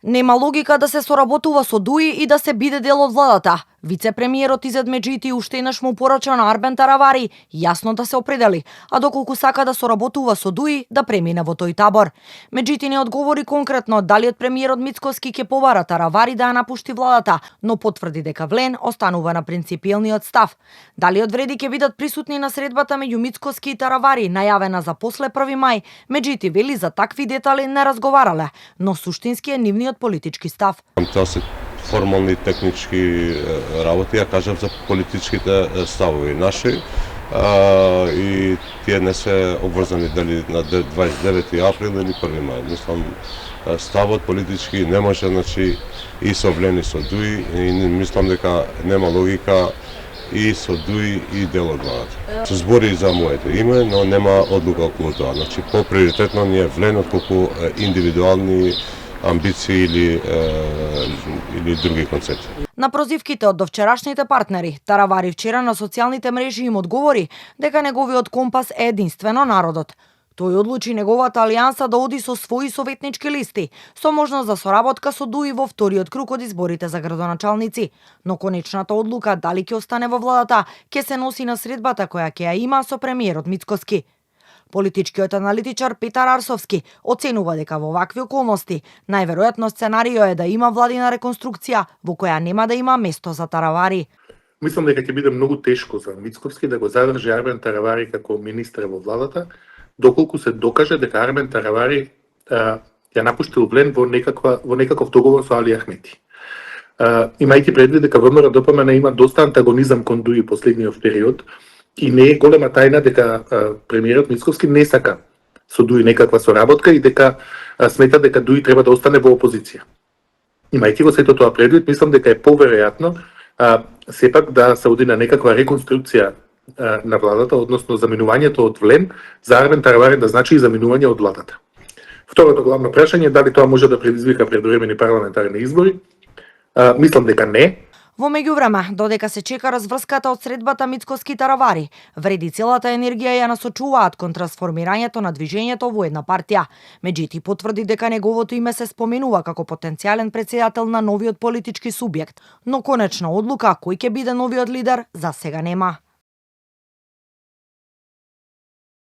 Нема логика да се соработува со ДУИ и да се биде дел од владата. Вице-премиерот Изет Меджити уште еднаш му порача на Арбен Таравари јасно да се определи, а доколку сака да соработува со ДУИ, да премине во тој табор. Меджити не одговори конкретно дали од премиерот Мицкоски ќе побара Таравари да ја напушти владата, но потврди дека Влен останува на принципиелниот став. Дали од вреди ќе бидат присутни на средбата меѓу Мицкоски и Таравари, најавена за после 1 мај, Меджити вели за такви детали не разговарале, но суштински е нивниот политички став. Тоа се формални технички работи, ја кажав за политичките ставови наши и тие не се обврзани дали на 29 април или 1 мај. Мислам, ставот политички не може, значи, и со Влен и со ДУИ, и мислам дека нема логика и со ДУИ и дел од владата. Се збори за моето име, но нема одлука околу тоа. Значи, поприоритетно ни е Влен отколку индивидуални амбиции или други концепти. На прозивките од довчерашните партнери, Таравари вчера на социјалните мрежи им одговори дека неговиот компас е единствено народот. Тој одлучи неговата алијанса да оди со своји советнички листи, со можност за соработка со ДУИ во вториот круг од изборите за градоначалници. Но конечната одлука дали ќе остане во владата, ќе се носи на средбата која ќе ја има со премиерот Мицкоски. Политичкиот аналитичар Петар Арсовски оценува дека во вакви околности најверојатно сценарио е да има владина реконструкција во која нема да има место за Таравари. Мислам дека ќе биде многу тешко за Мицкоски да го задржи Арбен Таравари како министер во владата, доколку се докаже дека Арбен Таравари ја напуштил Влен во некаков договор со Али Ахмети. Имајќи предвид дека ВМРО ДПМН има доста антагонизам кон ДУИ последниот период, и не е голема тајна дека премиерот Мицкоски не сака со ДУИ некаква соработка и дека смета дека ДУИ треба да остане во опозиција. Имајќи го сето тоа предвид, мислам дека е поверојатно сепак да се оди на некаква реконструкција на владата, односно заменувањето од Влен за Арбен Таравари да значи и заменување од владата. Второто главно прашање е дали тоа може да предизвика предвремени парламентарни избори. Мислам дека не. Во меѓувреме, додека се чека разврската од средбата Мицкоски Таравари, вреди целата енергија ја насочуваат кон трансформирањето на движењето во една партија. Меджити потврди дека неговото име се споменува како потенцијален претседател на новиот политички субјект, но конечна одлука кој ќе биде новиот лидер за сега нема.